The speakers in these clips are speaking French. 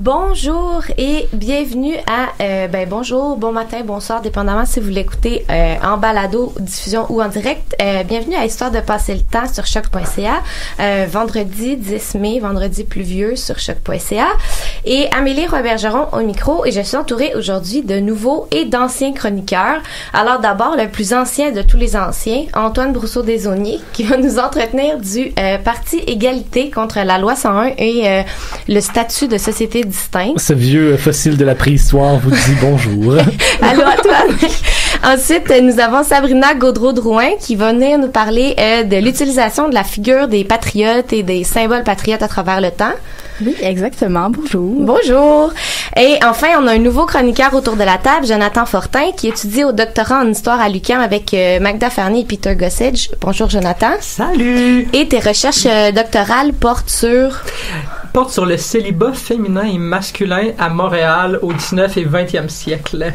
Bonjour et bienvenue à bonjour, bon matin, bonsoir, dépendamment si vous l'écoutez en balado, diffusion ou en direct. Bienvenue à Histoire de passer le temps sur choc.ca. Vendredi 10 mai, vendredi pluvieux sur choc.ca. Et Amélie Roy-Bergeron au micro, et je suis entourée aujourd'hui de nouveaux et d'anciens chroniqueurs. Alors d'abord, le plus ancien de tous les anciens, Antoine Brousseau-Desaulniers, qui va nous entretenir du Parti Égalité contre la loi 101 et le statut de société distincte. Ce vieux fossile de la préhistoire vous dit bonjour. Allô Antoine. Ensuite, nous avons Sabrina Gaudreau-Drouin qui va venir nous parler de l'utilisation de la figure des patriotes et des symboles patriotes à travers le temps. Oui, exactement. Bonjour. Bonjour. Et enfin, on a un nouveau chroniqueur autour de la table, Jonathan Fortin, qui étudie au doctorat en histoire à l'UQAM avec Magda Fernier et Peter Gossage. Bonjour Jonathan. Salut. Et tes recherches doctorales portent sur le célibat féminin et masculin à Montréal au 19 et 20e siècle.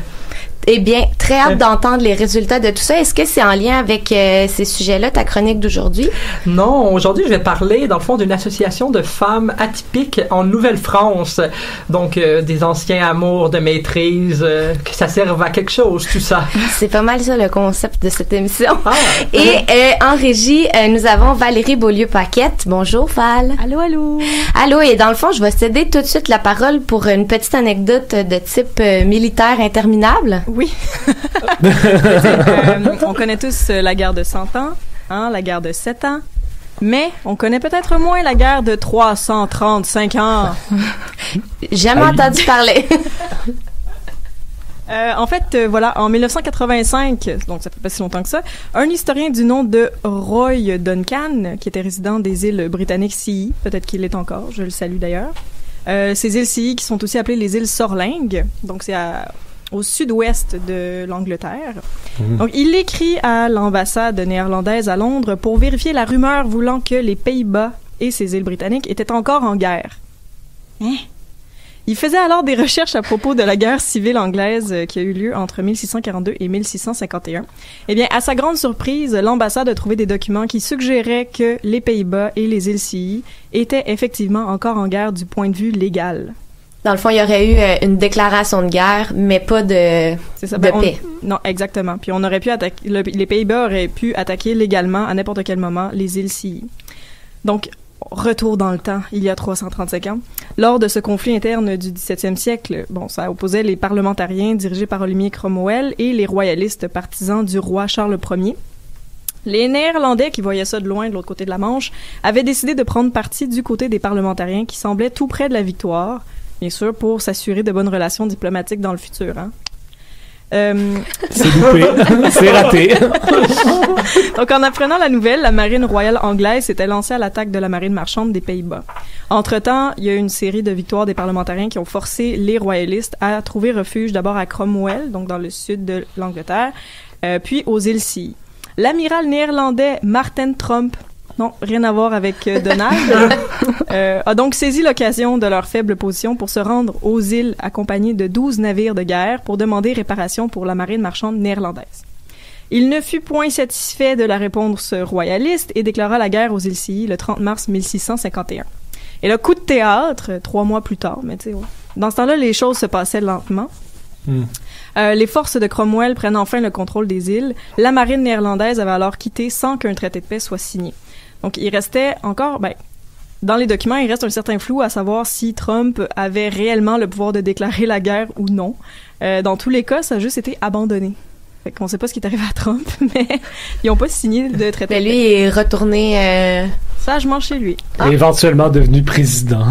Eh bien, très hâte d'entendre les résultats de tout ça. Est-ce que c'est en lien avec ces sujets-là, ta chronique d'aujourd'hui? Non, aujourd'hui, je vais parler, dans le fond, d'une association de femmes atypiques en Nouvelle-France. Donc, des anciens amours de maîtrise, que ça serve à quelque chose, tout ça. C'est pas mal ça, le concept de cette émission. Ah. Et en régie, nous avons Valérie Beaulieu-Paquette. Bonjour, Val. Allô, allô. Allô, et dans le fond, je vais céder tout de suite la parole pour une petite anecdote de type militaire interminable. Oui. On connaît tous la guerre de 100 ans, la guerre de 7 ans, mais on connaît peut-être moins la guerre de 335 ans. Jamais entendu parler. En fait, en 1985, donc ça fait pas si longtemps que ça, un historien du nom de Roy Duncan, qui était résident des îles britanniques Scilly, peut-être qu'il l'est encore, je le salue d'ailleurs, ces îles Scilly qui sont aussi appelées les îles Sorlingues, donc c'est au sud-ouest de l'Angleterre. Donc, il écrit à l'ambassade néerlandaise à Londres pour vérifier la rumeur voulant que les Pays-Bas et ses îles britanniques étaient encore en guerre. Il faisait alors des recherches à propos de la guerre civile anglaise qui a eu lieu entre 1642 et 1651. Eh bien, à sa grande surprise, l'ambassade a trouvé des documents qui suggéraient que les Pays-Bas et les îles Scilly étaient effectivement encore en guerre du point de vue légal. Dans le fond, il y aurait eu une déclaration de guerre, mais pas de paix. Non, exactement. Puis on aurait pu attaquer, les Pays-Bas auraient pu attaquer légalement à n'importe quel moment les îles Scilly. Donc, retour dans le temps, il y a 335 ans. Lors de ce conflit interne du 17e siècle, ça opposait les parlementariens dirigés par Olivier Cromwell et les royalistes partisans du roi Charles Ier. Les Néerlandais, qui voyaient ça de loin de l'autre côté de la Manche, avaient décidé de prendre parti du côté des parlementariens qui semblaient tout près de la victoire, bien sûr, pour s'assurer de bonnes relations diplomatiques dans le futur. C'est loupé. C'est raté. Donc, en apprenant la nouvelle, la marine royale anglaise s'était lancée à l'attaque de la marine marchande des Pays-Bas. Entre-temps, il y a eu une série de victoires des parlementariens qui ont forcé les royalistes à trouver refuge d'abord à Cromwell, donc dans le sud de l'Angleterre, puis aux îles Scilly. L'amiral néerlandais Martin Tromp, non, rien à voir avec Donald, a donc saisi l'occasion de leur faible position pour se rendre aux îles accompagné de 12 navires de guerre pour demander réparation pour la marine marchande néerlandaise. Il ne fut point satisfait de la réponse royaliste et déclara la guerre aux îles Scilly le 30 mars 1651. Et le coup de théâtre, 3 mois plus tard, mais tu sais, dans ce temps-là, les choses se passaient lentement. Les forces de Cromwell prennent enfin le contrôle des îles. La marine néerlandaise avait alors quitté sans qu'un traité de paix soit signé. Donc, il restait encore, dans les documents, il reste un certain flou à savoir si Trump avait réellement le pouvoir de déclarer la guerre ou non. Dans tous les cas, ça a juste été abandonné. Fait qu'on sait pas ce qui est arrivé à Trump, mais ils n'ont pas signé de traité. Mais lui, il est retourné sagement chez lui. Et éventuellement devenu président.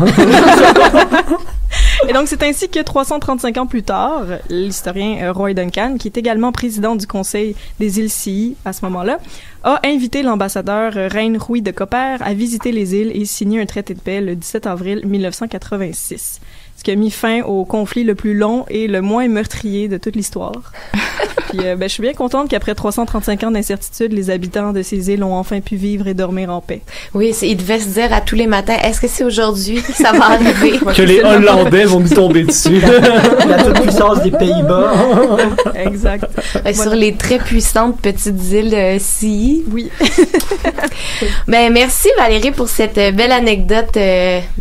Et donc, c'est ainsi que 335 ans plus tard, l'historien Roy Duncan, qui est également président du Conseil des îles Scilly à ce moment-là, a invité l'ambassadeur Reine Rouy de Copper à visiter les îles et signer un traité de paix le 17 avril 1986. Ce qui a mis fin au conflit le plus long et le moins meurtrier de toute l'histoire. Puis je suis bien contente qu'après 335 ans d'incertitude, les habitants de ces îles ont enfin pu vivre et dormir en paix. Oui, ils devaient se dire à tous les matins, est-ce que c'est aujourd'hui que ça va arriver? Que les Hollandais vont nous tomber dessus. La toute-puissance des Pays-Bas. Exact. Sur les très puissantes petites îles CI. Oui. Ben, merci Valérie pour cette belle anecdote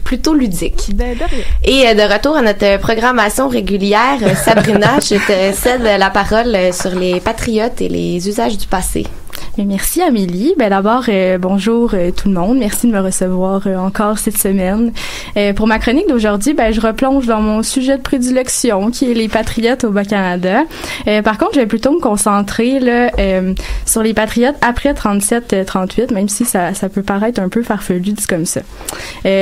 plutôt ludique. De rien. Et de retour à notre programmation régulière, Sabrina, je te cède la parole sur les patriotes et les usages du passé. Merci Amélie. Ben d'abord, bonjour tout le monde. Merci de me recevoir encore cette semaine. Pour ma chronique d'aujourd'hui, ben je replonge dans mon sujet de prédilection, qui est les patriotes au Bas-Canada. Par contre, je vais plutôt me concentrer là sur les patriotes après 37-38, même si ça peut paraître un peu farfelu dit comme ça.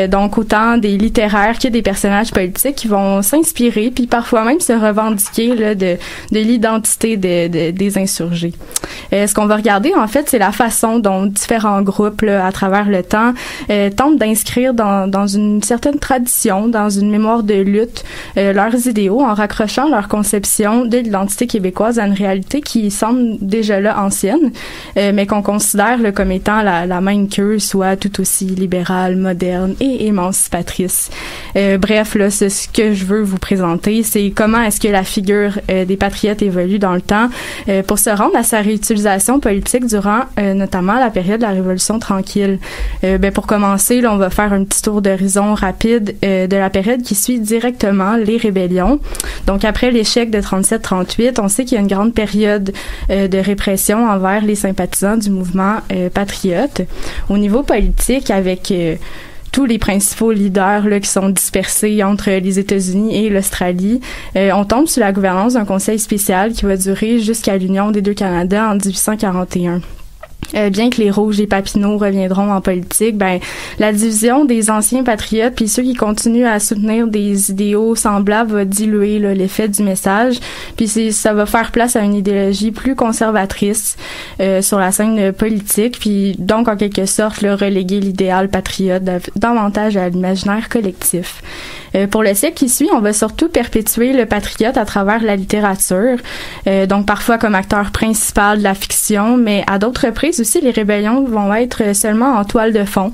Donc autant des littéraires que des personnages politiques qui vont s'inspirer puis parfois même se revendiquer là de l'identité des insurgés. Ce qu'on va regarder en fait, c'est la façon dont différents groupes, là, à travers le temps, tentent d'inscrire dans une certaine tradition, dans une mémoire de lutte, leurs idéaux en raccrochant leur conception de l'identité québécoise à une réalité qui semble déjà là ancienne, mais qu'on considère là, comme étant la même qu'eux, soit tout aussi libérale, moderne et émancipatrice. Bref, là, ce que je veux vous présenter, c'est comment est-ce que la figure des patriotes évolue dans le temps pour se rendre à sa réutilisation politique durant notamment la période de la Révolution tranquille. Pour commencer, là, on va faire un petit tour d'horizon rapide de la période qui suit directement les rébellions. Donc après l'échec de 37-38, on sait qu'il y a une grande période de répression envers les sympathisants du mouvement patriote. Au niveau politique, avec tous les principaux leaders là, qui sont dispersés entre les États-Unis et l'Australie, on tombe sous la gouvernance d'un conseil spécial qui va durer jusqu'à l'union des deux Canada en 1841. Bien que les Rouges et Papineau reviendront en politique, la division des anciens patriotes puis ceux qui continuent à soutenir des idéaux semblables va diluer là, l'effet du message, puis ça va faire place à une idéologie plus conservatrice sur la scène politique, puis donc en quelque sorte là, reléguer l'idéal patriote davantage à l'imaginaire collectif. Pour le siècle qui suit, on va surtout perpétuer le patriote à travers la littérature, donc parfois comme acteur principal de la fiction, mais à d'autres reprises aussi, les rébellions vont être seulement en toile de fond.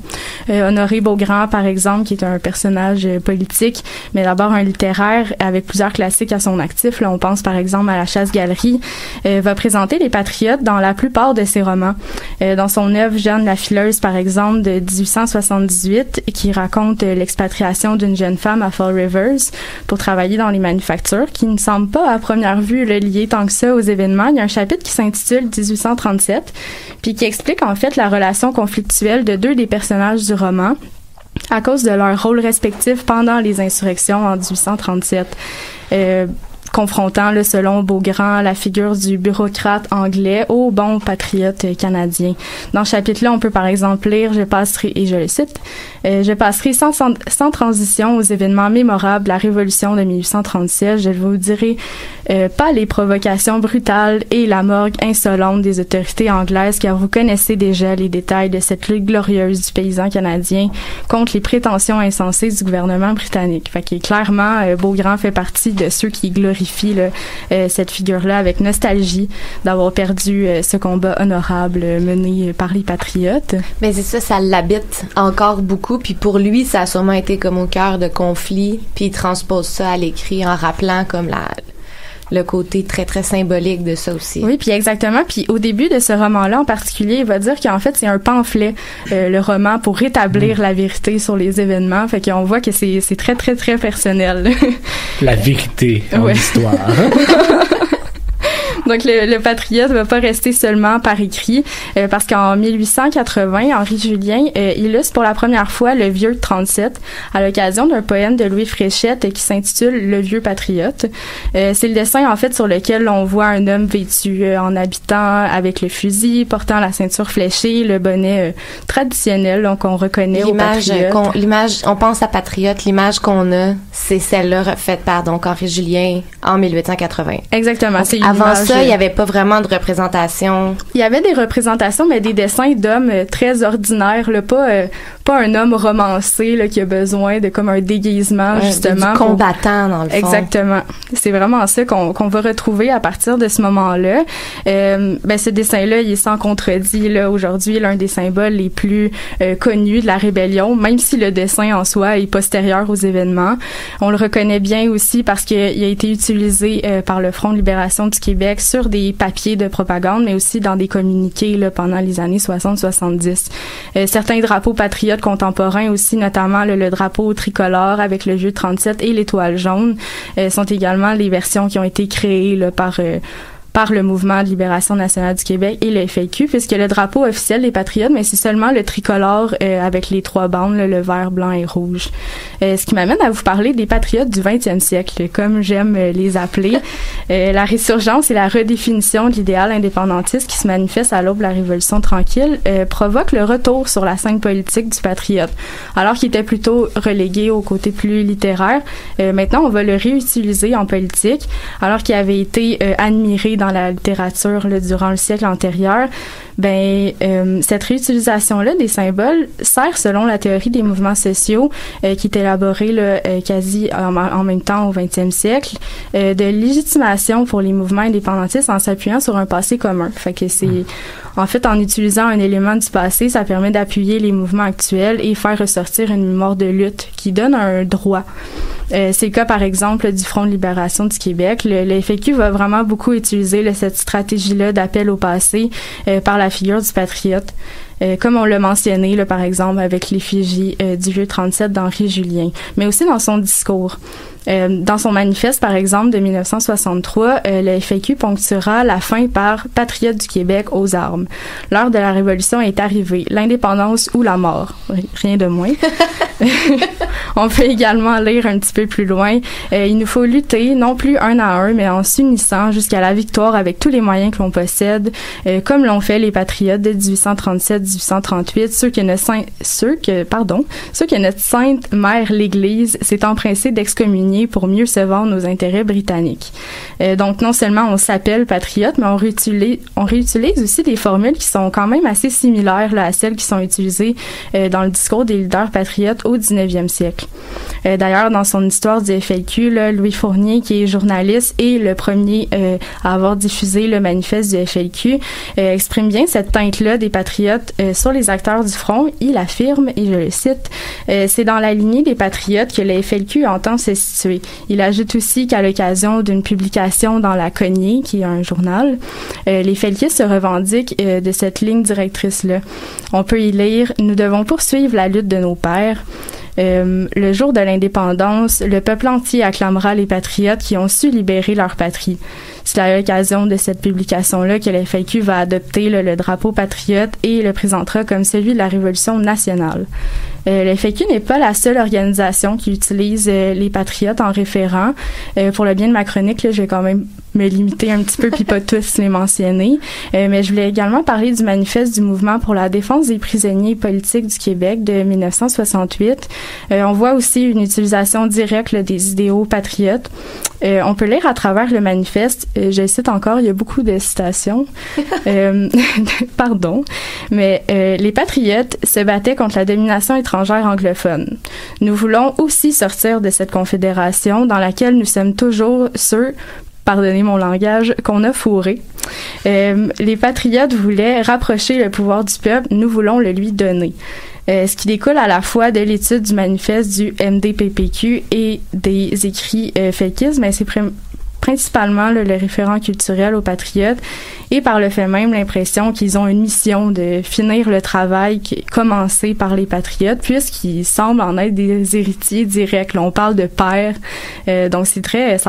Honoré Beaugrand, par exemple, qui est un personnage politique, mais d'abord un littéraire avec plusieurs classiques à son actif. Là, on pense par exemple à La Chasse-Galerie, va présenter les patriotes dans la plupart de ses romans. Dans son œuvre Jeanne la fileuse, par exemple, de 1878, qui raconte l'expatriation d'une jeune femme à Fall Rivers pour travailler dans les manufactures, qui ne semble pas à première vue lié tant que ça aux événements. Il y a un chapitre qui s'intitule 1837, puis qui explique en fait la relation conflictuelle de deux des personnages du roman à cause de leur rôle respectif pendant les insurrections en 1837. Confrontant, là, selon Beaugrand, la figure du bureaucrate anglais au bon patriote canadien. Dans ce chapitre-là, on peut par exemple lire, je passerai, et je le cite, je passerai sans transition aux événements mémorables de la Révolution de 1837. Je vous dirai pas les provocations brutales et la morgue insolente des autorités anglaises, car vous connaissez déjà les détails de cette lutte glorieuse du paysan canadien contre les prétentions insensées du gouvernement britannique. Fait que clairement, Beaugrand fait partie de ceux qui glorifient cette figure-là avec nostalgie d'avoir perdu ce combat honorable mené par les patriotes. Mais c'est ça l'habite encore beaucoup, puis pour lui, ça a sûrement été comme au cœur de conflits, puis il transpose ça à l'écrit en rappelant comme le côté très, très symbolique de ça aussi. Oui, puis exactement. Puis au début de ce roman-là en particulier, il va dire qu'en fait, c'est un pamphlet, le roman, pour rétablir la vérité sur les événements. Fait qu'on voit que c'est très, très, très personnel. La vérité en histoire. Donc, le patriote va pas rester seulement par écrit, parce qu'en 1880, Henri Julien illustre pour la première fois Le Vieux de 37 à l'occasion d'un poème de Louis Fréchette qui s'intitule Le Vieux patriote. C'est le dessin, en fait, sur lequel on voit un homme vêtu en habitant avec le fusil, portant la ceinture fléchée, le bonnet traditionnel, donc on reconnaît au patriote. L'image, on pense à patriote, l'image qu'on a, c'est celle-là faite par donc Henri Julien en 1880. Exactement. Donc, c'est avant ça, il n'y avait pas vraiment de représentation. Il y avait des représentations, mais des dessins d'hommes très ordinaires, là, pas un homme romancé là, qui a besoin de comme un déguisement justement du combattant dans le fond. Exactement. C'est vraiment ça qu'on va retrouver à partir de ce moment-là. Ce dessin-là, il est sans contredit là aujourd'hui l'un des symboles les plus connus de la rébellion, même si le dessin en soi est postérieur aux événements. On le reconnaît bien aussi parce qu'il a été utilisé par le Front de libération du Québec sur des papiers de propagande, mais aussi dans des communiqués là, pendant les années 60-70. Certains drapeaux patriotes contemporains aussi, notamment le drapeau tricolore avec le jeu 37 et l'étoile jaune, sont également les versions qui ont été créées là, par le Mouvement de libération nationale du Québec et le FLQ, puisque le drapeau officiel des Patriotes, mais c'est seulement le tricolore avec les 3 bandes, là, le vert, blanc et rouge. Ce qui m'amène à vous parler des Patriotes du 20e siècle, comme j'aime les appeler. La résurgence et la redéfinition de l'idéal indépendantiste qui se manifeste à l'aube de la Révolution tranquille provoque le retour sur la scène politique du patriote. Alors qu'il était plutôt relégué au côté plus littéraire, maintenant on va le réutiliser en politique, alors qu'il avait été admiré dans la littérature là, durant le siècle antérieur. Cette réutilisation-là des symboles sert, selon la théorie des mouvements sociaux, qui est élaborée là, quasi en même temps au 20e siècle, de légitimation pour les mouvements indépendantistes en s'appuyant sur un passé commun. Fait que c'est, en fait, en utilisant un élément du passé, ça permet d'appuyer les mouvements actuels et faire ressortir une mémoire de lutte qui donne un droit. C'est le cas, par exemple, du Front de libération du Québec. Le FLQ va vraiment beaucoup utiliser là, cette stratégie-là d'appel au passé par la figure du patriote. Comme on l'a mentionné, là, par exemple, avec l'effigie du vieux 37 d'Henri Julien, mais aussi dans son discours. Dans son manifeste, par exemple, de 1963, le FLQ ponctuera la fin par « Patriotes du Québec aux armes ». L'heure de la Révolution est arrivée, l'indépendance ou la mort. Rien de moins. On peut également lire un petit peu plus loin. Il nous faut lutter, non plus un à un, mais en s'unissant jusqu'à la victoire avec tous les moyens que l'on possède, comme l'ont fait les patriotes de 1837-1838, ceux que notre sainte mère l'Église s'est empressée d'excommunier pour mieux se vendre aux intérêts britanniques. Donc, non seulement on s'appelle patriote, mais on réutilise aussi des formules qui sont quand même assez similaires là, à celles qui sont utilisées dans le discours des leaders patriotes au 19e siècle. D'ailleurs, dans son histoire du FLQ, là, Louis Fournier, qui est journaliste et le premier à avoir diffusé le manifeste du FLQ, exprime bien cette teinte-là des patriotes sur les acteurs du front. Il affirme, et je le cite, « C'est dans la lignée des patriotes que le FLQ entend se situer. » Il ajoute aussi qu'à l'occasion d'une publication dans La Cognée, qui est un journal, les FLQistes se revendiquent de cette ligne directrice-là. On peut y lire « Nous devons poursuivre la lutte de nos pères. » Le jour de l'indépendance, le peuple entier acclamera les patriotes qui ont su libérer leur patrie. C'est à l'occasion de cette publication-là que le FLQ va adopter le drapeau patriote et le présentera comme celui de la Révolution nationale. Le FLQ n'est pas la seule organisation qui utilise les patriotes en référent. Pour le bien de ma chronique, là, je vais quand même me limiter un petit peu puis pas tous les mentionner. Mais je voulais également parler du manifeste du Mouvement pour la défense des prisonniers politiques du Québec de 1968. On voit aussi une utilisation directe là, des idéaux patriotes. On peut lire à travers le manifeste, je cite encore, il y a beaucoup de citations, pardon, mais les patriotes se battaient contre la domination étrangère anglophone. Nous voulons aussi sortir de cette confédération dans laquelle nous sommes toujours ceux, pardonnez mon langage, qu'on a fourré. Les patriotes voulaient rapprocher le pouvoir du peuple, nous voulons le lui donner. Ce qui découle à la fois de l'étude du manifeste du MDPPQ et des écrits FLQistes, mais c'est principalement le référent culturel aux patriotes et par le fait même l'impression qu'ils ont une mission de finir le travail qui est commencé par les patriotes puisqu'ils semblent en être des héritiers directs. Là, on parle de père, donc ça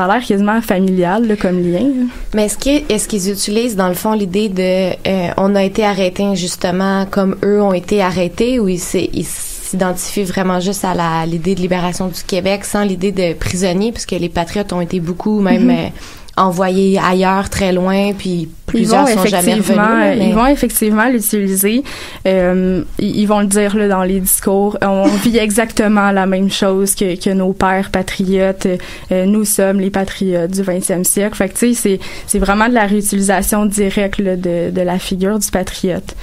a l'air quasiment familial là, comme lien. Mais est-ce qu'ils utilisent dans le fond l'idée de on a été arrêtés injustement comme eux ont été arrêtés ou ils s'identifient vraiment juste à l'idée de libération du Québec sans l'idée de prisonniers, puisque les patriotes ont été beaucoup même envoyés ailleurs, très loin, puis plusieurs sont jamais revenus. Mais... Ils vont effectivement l'utiliser. Ils vont le dire là, dans les discours. On vit exactement la même chose que nos pères patriotes. Nous sommes les patriotes du 20e siècle. Fait que tu sais, c'est vraiment de la réutilisation directe là, de la figure du patriote.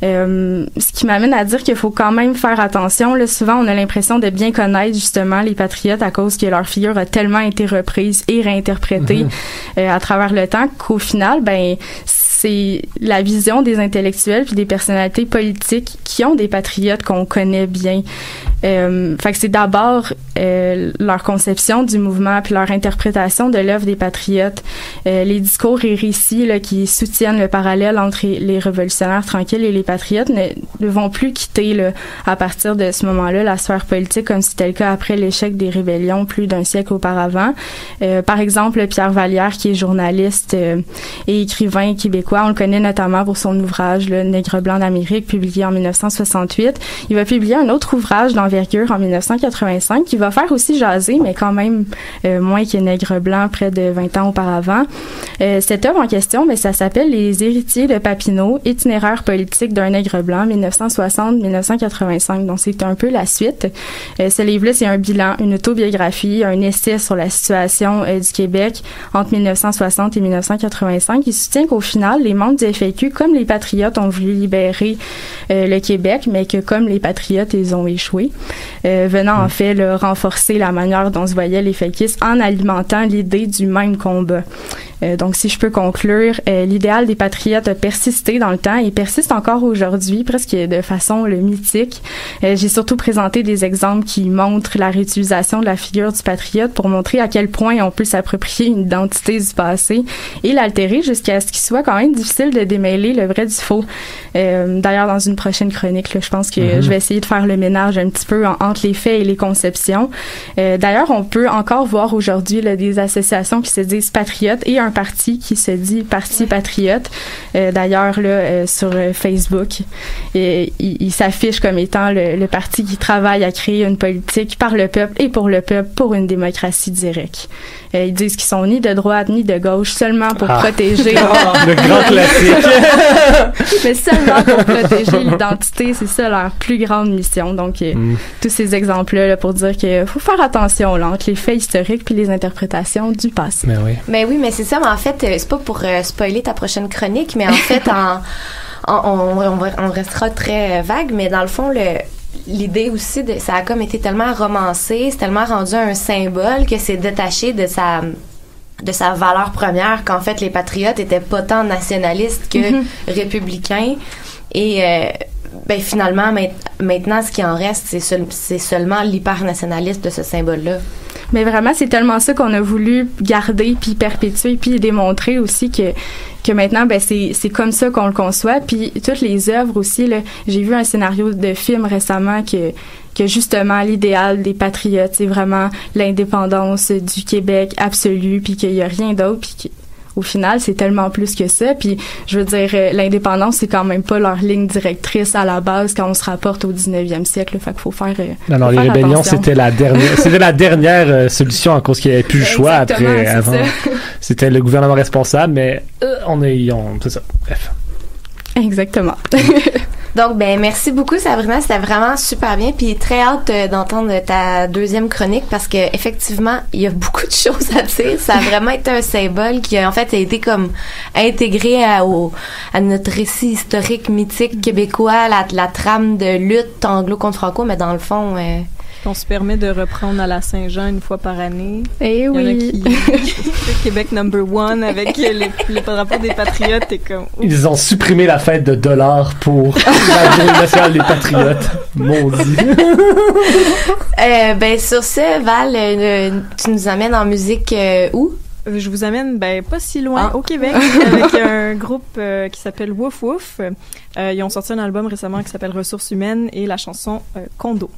Ce qui m'amène à dire qu'il faut quand même faire attention. Là, souvent, on a l'impression de bien connaître justement les patriotes à cause que leur figure a tellement été reprise et réinterprétée à travers le temps qu'au final, ben c'est la vision des intellectuels puis des personnalités politiques qui ont des patriotes qu'on connaît bien. Fait que c'est d'abord leur conception du mouvement puis leur interprétation de l'œuvre des patriotes. Les discours et récits là, qui soutiennent le parallèle entre les révolutionnaires tranquilles et les patriotes ne vont plus quitter là, à partir de ce moment-là la sphère politique comme c'était le cas après l'échec des rébellions plus d'un siècle auparavant. Par exemple, Pierre Vallière, qui est journaliste et écrivain québécois, on le connaît notamment pour son ouvrage Le Nègre blanc d'Amérique, publié en 1968. Il va publier un autre ouvrage d'envergure en 1985 qui va faire aussi jaser, mais quand même moins que Nègre blanc près de 20 ans auparavant. Cette œuvre en question, mais ça s'appelle Les héritiers de Papineau, itinéraire politique d'un nègre blanc 1960-1985. Donc c'est un peu la suite. Ce livre-là, c'est un bilan, une autobiographie, un essai sur la situation du Québec entre 1960 et 1985. Il soutient qu'au final, les membres du FAQ, comme les patriotes, ont voulu libérer le Québec, mais que comme les patriotes, ils ont échoué, venant en fait renforcer la manière dont se voyaient les FAQistes en alimentant l'idée du même combat. Donc, si je peux conclure, l'idéal des patriotes a persisté dans le temps et persiste encore aujourd'hui, presque de façon mythique. J'ai surtout présenté des exemples qui montrent la réutilisation de la figure du patriote pour montrer à quel point on peut s'approprier une identité du passé et l'altérer jusqu'à ce qu'il soit quand même difficile de démêler le vrai du faux. D'ailleurs, dans une prochaine chronique, là, je pense que je vais essayer de faire le ménage un petit peu entre les faits et les conceptions. D'ailleurs, on peut encore voir aujourd'hui là, des associations qui se disent patriotes et un parti qui se dit Parti patriote. D'ailleurs, là, sur Facebook, il s'affiche comme étant le parti qui travaille à créer une politique par le peuple et pour le peuple pour une démocratie directe. Ils disent qu'ils sont ni de droite ni de gauche, seulement pour protéger... Le grand classique! Mais seulement pour protéger l'identité, c'est ça leur plus grande mission. Donc, tous ces exemples-là là, pour dire qu'il faut faire attention là, entre les faits historiques puis les interprétations du passé. Mais oui, mais c'est ça. Mais en fait, c'est pas pour spoiler ta prochaine chronique, mais en fait, on restera très vague, mais dans le fond, l'idée aussi, ça a comme été tellement romancé, c'est tellement rendu un symbole que c'est détaché de sa valeur première, qu'en fait, les patriotes étaient pas tant nationalistes que républicains. Et ben finalement, maintenant, ce qui en reste, c'est seulement l'hyper-nationaliste de ce symbole-là. Mais vraiment, c'est tellement ça qu'on a voulu garder, puis perpétuer, puis démontrer aussi que maintenant, ben c'est comme ça qu'on le conçoit. Puis toutes les œuvres aussi, là, j'ai vu un scénario de film récemment que justement l'idéal des patriotes, c'est vraiment l'indépendance du Québec absolue, puis qu'il y a rien d'autre, puis au final, c'est tellement plus que ça. Puis, je veux dire, l'indépendance, c'est quand même pas leur ligne directrice à la base quand on se rapporte au 19e siècle. Là. Fait qu'il faut faire non, les rébellions, c'était la dernière solution en cause qu'il n'y avait plus le choix. Exactement, après. Avant, c'était le gouvernement responsable, mais c'est ça. Bref. Exactement. Donc, ben merci beaucoup, Sabrina. C'était vraiment super bien. Puis très hâte d'entendre ta deuxième chronique parce que effectivement, il y a beaucoup de choses à dire. Ça a vraiment été un symbole qui, en fait, a été comme intégré à notre récit historique mythique québécois, la trame de lutte anglo contre franco, mais dans le fond... On se permet de reprendre à la Saint-Jean une fois par année. Eh oui. Il y en a qui Québec #1 avec les drapeaux des patriotes et comme. Ils ont supprimé la fête de $, pour la journée nationale des patriotes. Maudit. Ben sur ce, Val, tu nous amènes en musique où? Je vous amène pas si loin au Québec avec un groupe qui s'appelle Wouf Wouf. Ils ont sorti un album récemment qui s'appelle Ressources humaines et la chanson Condo.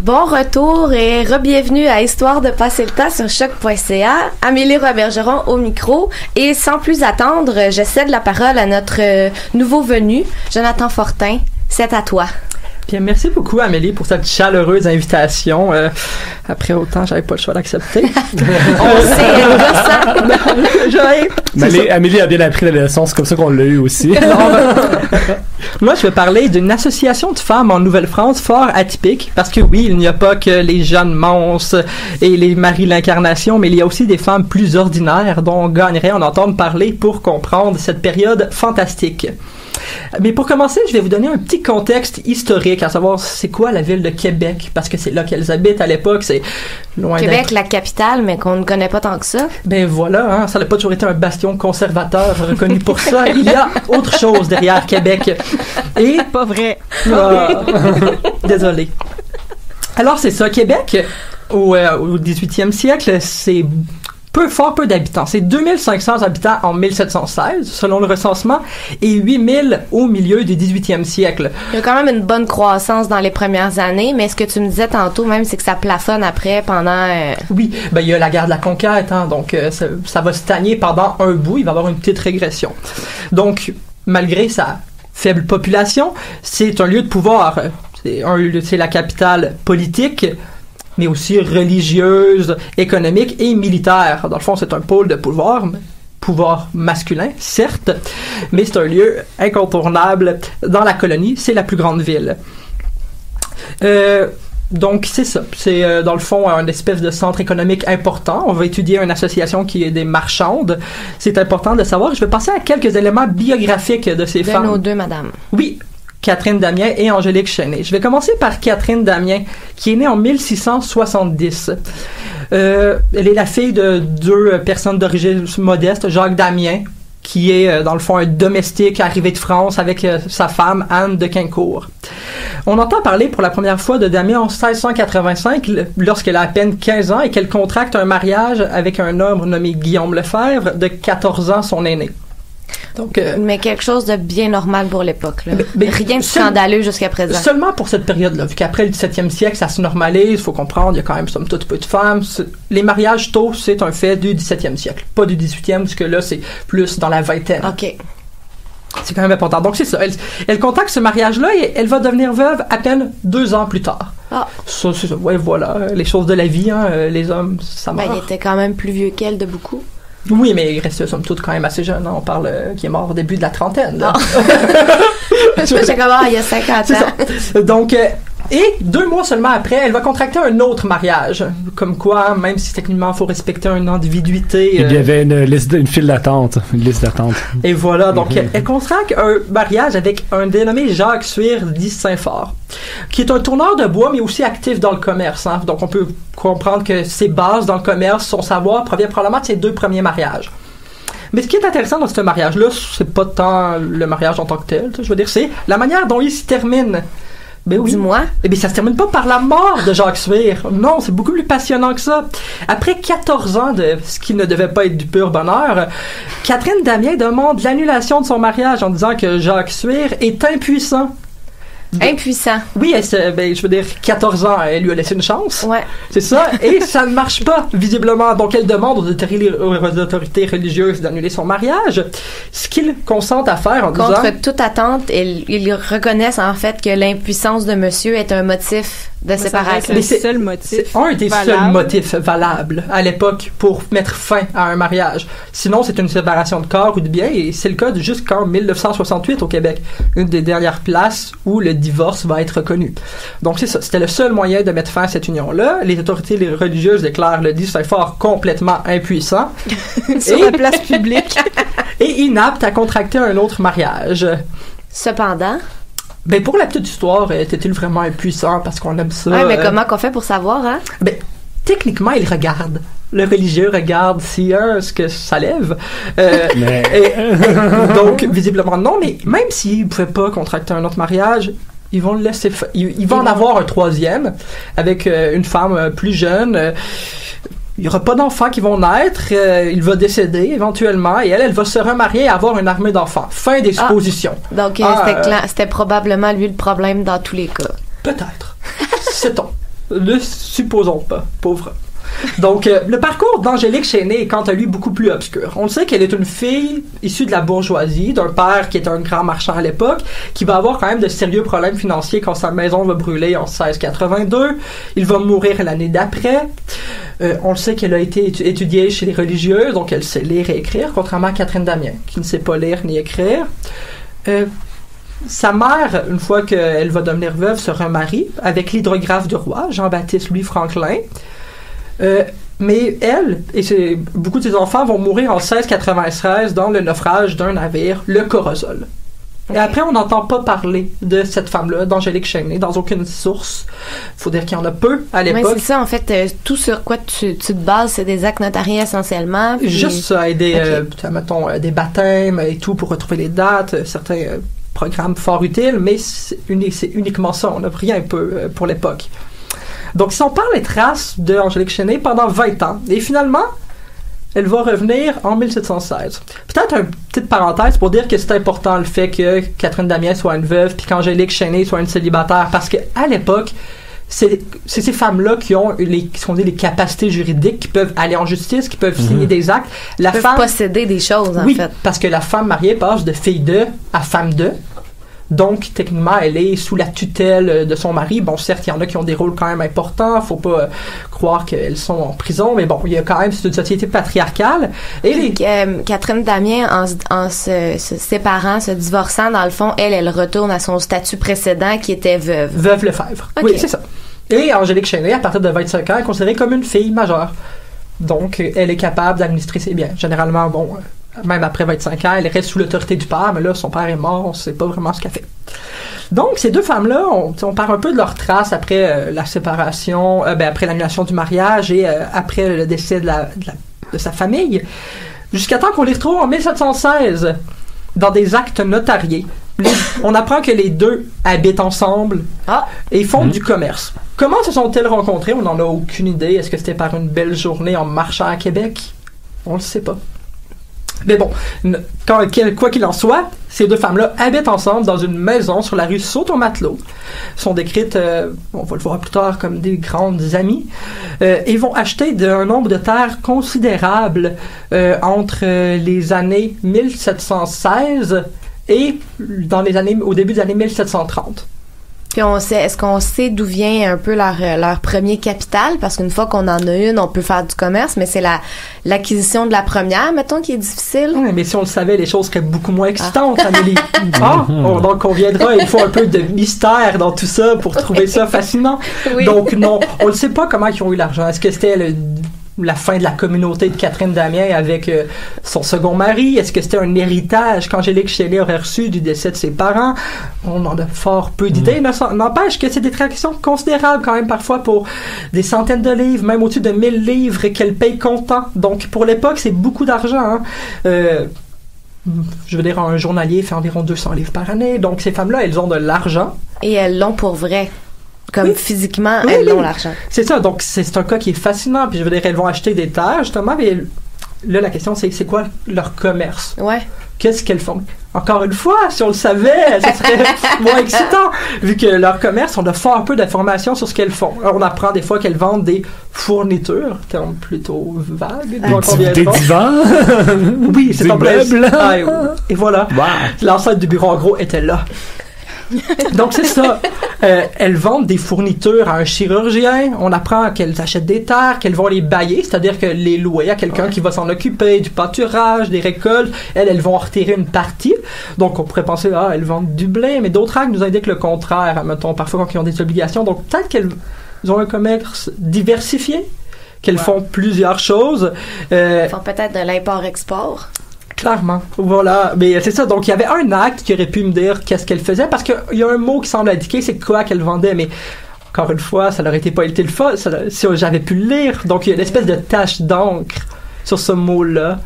Bon retour et re-bienvenue à Histoire de passer le temps sur choc.ca. Amélie Roy-Bergeron au micro. Et sans plus attendre, je cède la parole à notre nouveau venu, Jonathan Fortin. C'est à toi. Bien, merci beaucoup, Amélie, pour cette chaleureuse invitation. Après autant, j'avais pas le choix d'accepter. On sait, Amélie a bien appris la leçon, c'est comme ça qu'on l'a eu aussi. Moi, je vais parler d'une association de femmes en Nouvelle-France fort atypique, parce que oui, il n'y a pas que les Jeanne Mance et les Marie l'Incarnation, mais il y a aussi des femmes plus ordinaires dont on gagnerait à en entendre parler pour comprendre cette période fantastique. Mais pour commencer, je vais vous donner un petit contexte historique, à savoir c'est quoi la ville de Québec, parce que c'est là qu'elles habitent à l'époque, c'est loin Québec, d'être... la capitale, mais qu'on ne connaît pas tant que ça. Ben voilà, hein, ça n'a pas toujours été un bastion conservateur reconnu pour ça. Il y a autre chose derrière Québec. Et... Pas vrai. Désolé. Alors c'est ça, Québec, au 18e siècle, c'est... fort peu d'habitants. C'est 2500 habitants en 1716, selon le recensement, et 8000 au milieu du 18e siècle. Il y a quand même une bonne croissance dans les premières années, mais ce que tu me disais tantôt même, c'est que ça plafonne après pendant... Oui, ben il y a la guerre de la conquête, hein, donc ça va stagner pendant un bout, il va y avoir une petite régression. Donc, malgré sa faible population, c'est un lieu de pouvoir. C'est la capitale politique, mais aussi religieuse, économique et militaire. Dans le fond, c'est un pôle de pouvoir masculin, certes, mais c'est un lieu incontournable dans la colonie. C'est la plus grande ville. Donc, c'est ça. C'est, dans le fond, un espèce de centre économique important. On va étudier une association qui est des marchandes. C'est important de savoir. Je vais passer à quelques éléments biographiques de ces femmes. De nos deux, madame. Oui. Catherine Damien et Angélique Chenet. Je vais commencer par Catherine Damien, qui est née en 1670. Elle est la fille de deux personnes d'origine modeste, Jacques Damien, qui est, dans le fond, un domestique arrivé de France avec sa femme, Anne de Quincourt. On entend parler pour la première fois de Damien en 1685, lorsqu'elle a à peine 15 ans et qu'elle contracte un mariage avec un homme nommé Guillaume Lefebvre, de 14 ans, son aîné. Donc, mais quelque chose de bien normal pour l'époque. Là. Mais rien de scandaleux jusqu'à présent. Seulement pour cette période-là, vu qu'après le 17e siècle, ça se normalise, il faut comprendre, il y a quand même somme toute peu de femmes. Les mariages tôt, c'est un fait du 17e siècle, pas du 18e, parce que là, c'est plus dans la vingtaine. OK. C'est quand même important. Donc, c'est ça. Elle contacte ce mariage-là et elle va devenir veuve à peine 2 ans plus tard. Ah. Ça, c'est ça. Ouais, voilà. Les choses de la vie, hein, les hommes, ça meurt. Ben, il était quand même plus vieux qu'elle de beaucoup. Oui, mais il reste somme toute quand même assez jeune. Hein. On parle qui est mort au début de la trentaine. Là. J'ai commencé il y a 50 ans. C'est ça. Donc, et 2 mois seulement après, elle va contracter un autre mariage. Comme quoi, même si techniquement, il faut respecter une individualité. Il y avait une file d'attente. Une liste d'attente. Et voilà. Donc, elle contracte un mariage avec un dénommé Jacques Suire dit Saint-Fort, qui est un tourneur de bois, mais aussi actif dans le commerce. Hein. Donc, on peut comprendre que ses bases dans le commerce, son savoir provient probablement de ses 2 premiers mariages. Mais ce qui est intéressant dans ce mariage-là, c'est pas tant le mariage en tant que tel. Je veux dire, c'est la manière dont il se termine. Ben oui. Dis-moi. Eh bien, ça se termine pas par la mort de Jacques Suire. Non, c'est beaucoup plus passionnant que ça. Après 14 ans de ce qui ne devait pas être du pur bonheur, Catherine Damien demande l'annulation de son mariage en disant que Jacques Suire est impuissant. Impuissant. Oui, je veux dire, 14 ans, elle lui a laissé une chance. Ouais. C'est ça. Et ça ne marche pas, visiblement. Donc, elle demande aux autorités religieuses d'annuler son mariage. Ce qu'ils consentent à faire en disant... Contre toute attente, ils reconnaissent en fait que l'impuissance de monsieur est un motif de séparation. C'est le seul motif. C'est un des seuls motifs valables à l'époque pour mettre fin à un mariage. Sinon, c'est une séparation de corps ou de biens, et c'est le cas jusqu'en 1968 au Québec. Une des dernières places où le divorce va être reconnu. Donc, c'est ça. C'était le seul moyen de mettre fin à cette union-là. Les autorités religieuses déclarent le dit Saint-Fort complètement impuissant. Sur la place publique. Et inapte à contracter un autre mariage. Cependant... Ben, pour la petite histoire, était-il vraiment impuissant parce qu'on aime ça? Ouais, mais comment qu'on fait pour savoir, hein? Ben, techniquement, il regarde. Le religieux regarde si ce que ça lève. Donc, visiblement, non, mais même s'il ne pouvait pas contracter un autre mariage, ils vont le laisser il va en avoir un troisième avec une femme plus jeune. Il n'y aura pas d'enfants qui vont naître. Il va décéder éventuellement et elle va se remarier et avoir une armée d'enfants. Fin des suppositions. Donc, c'était probablement lui le problème dans tous les cas. Peut-être. Sait-on. Ne supposons pas, pauvre. Donc, le parcours d'Angélique Chesnay est quant à lui beaucoup plus obscur. On sait qu'elle est une fille issue de la bourgeoisie, d'un père qui est un grand marchand à l'époque, qui va avoir quand même de sérieux problèmes financiers quand sa maison va brûler en 1682. Il va mourir l'année d'après. On le sait qu'elle a été étudiée chez les religieuses, donc elle sait lire et écrire, contrairement à Catherine Damien, qui ne sait pas lire ni écrire. Sa mère, une fois qu'elle va devenir veuve, se remarie avec l'hydrographe du roi, Jean-Baptiste Louis Franklin. Mais elle et beaucoup de ses enfants vont mourir en 1696 dans le naufrage d'un navire, le Corozol. Okay. Et après, on n'entend pas parler de cette femme-là, d'Angélique Chesnay, dans aucune source. Il faut dire qu'il y en a peu à l'époque. Oui, c'est ça, en fait, tout sur quoi tu te bases, c'est des actes notariés essentiellement. Puis... Juste ça, et mettons, des baptêmes et tout pour retrouver les dates, certains programmes fort utiles, mais c'est uniquement ça, on n'a rien peu pour l'époque. Donc, si on parle des traces d'Angélique Chesnay pendant 20 ans, et finalement, elle va revenir en 1716. Peut-être une petite parenthèse pour dire que c'est important le fait que Catherine Damien soit une veuve puis qu'Angélique Chesnay soit une célibataire, parce qu'à l'époque, c'est ces femmes-là qui ont les capacités juridiques, qui peuvent aller en justice, qui peuvent signer des actes. Qui peuvent posséder des choses, en fait. Parce que la femme mariée passe de fille de à femme de. Donc, techniquement, elle est sous la tutelle de son mari. Bon, certes, il y en a qui ont des rôles quand même importants. Faut pas croire qu'elles sont en prison. Mais bon, il y a quand même, c'est une société patriarcale. Et Catherine Damien, en se séparant, se divorçant, dans le fond, elle retourne à son statut précédent qui était veuve. Veuve Lefebvre. Okay. Oui, c'est ça. Et Angélique Chesnay, à partir de 25 ans, est considérée comme une fille majeure. Donc, elle est capable d'administrer ses biens. Généralement, bon... Même après 25 ans, elle reste sous l'autorité du père, mais là, son père est mort, on ne sait pas vraiment ce qu'elle fait. Donc, ces deux femmes-là, on parle un peu de leurs traces après la séparation, après l'annulation du mariage et après le décès de sa famille, jusqu'à temps qu'on les retrouve en 1716 dans des actes notariés. On apprend que les deux habitent ensemble et font du commerce. Comment se sont-elles rencontrées? On n'en a aucune idée. Est-ce que c'était par une belle journée en marchant à Québec? On ne le sait pas. Mais bon, quoi qu'il en soit, ces deux femmes-là habitent ensemble dans une maison sur la rue Saut-au-Matelot. Sont décrites, on va le voir plus tard, comme des grandes amies. Et vont acheter un nombre de terres considérable entre les années 1716 et au début des années 1730. Puis est-ce qu'on sait d'où vient un peu leur premier capital? Parce qu'une fois qu'on en a une, on peut faire du commerce, mais c'est l'acquisition de la première, mettons, qui est difficile. Oui, mais si on le savait, les choses seraient beaucoup moins excitantes, Amélie. Donc on viendra, il faut un peu de mystère dans tout ça pour trouver ça fascinant. Oui. Donc non, on ne sait pas comment ils ont eu l'argent. Est-ce que c'était la fin de la communauté de Catherine Damien avec son second mari? Est-ce que c'était un héritage qu'Angélique Chesnay aurait reçu du décès de ses parents? On en a fort peu d'idées. N'empêche que c'est des transactions considérables quand même parfois pour des centaines de livres, même au-dessus de 1000 livres qu'elle paye comptant. Donc pour l'époque, c'est beaucoup d'argent. Je veux dire, un journalier fait environ 200 livres par année. Donc ces femmes-là, elles ont de l'argent. Et elles l'ont pour vrai. Comme physiquement, elles ont l'argent. C'est ça, donc c'est un cas qui est fascinant. Puis je veux dire, elles vont acheter des terres, justement, mais là, la question, c'est quoi leur commerce? Ouais. Qu'est-ce qu'elles font? Encore une fois, si on le savait, ça serait moins excitant. Vu que leur commerce, on a fort peu d'informations sur ce qu'elles font. Alors, on apprend des fois qu'elles vendent des fournitures, terme plutôt vague. Des divans? Oui, c'est en meubles. Et voilà. Wow. L'enceinte du bureau, en gros, était là. Donc c'est ça. Elles vendent des fournitures à un chirurgien. On apprend qu'elles achètent des terres, qu'elles vont les bailler, c'est-à-dire que les louer à quelqu'un qui va s'en occuper, du pâturage, des récoltes. Elles vont en retirer une partie. Donc on pourrait penser, elles vendent du blé, mais d'autres actes nous indiquent le contraire. Mettons, parfois quand ils ont des obligations. Donc peut-être qu'elles ont un commerce diversifié, qu'elles font plusieurs choses. Elles font peut-être de l'import-export. Clairement, voilà. Mais c'est ça. Donc, il y avait un acte qui aurait pu me dire qu'est-ce qu'elle faisait, parce qu'il y a un mot qui semble indiquer c'est quoi qu'elle vendait, mais encore une fois, ça n'aurait pas été le fun si j'avais pu le lire. Donc, il y a une espèce de tache d'encre sur ce mot-là.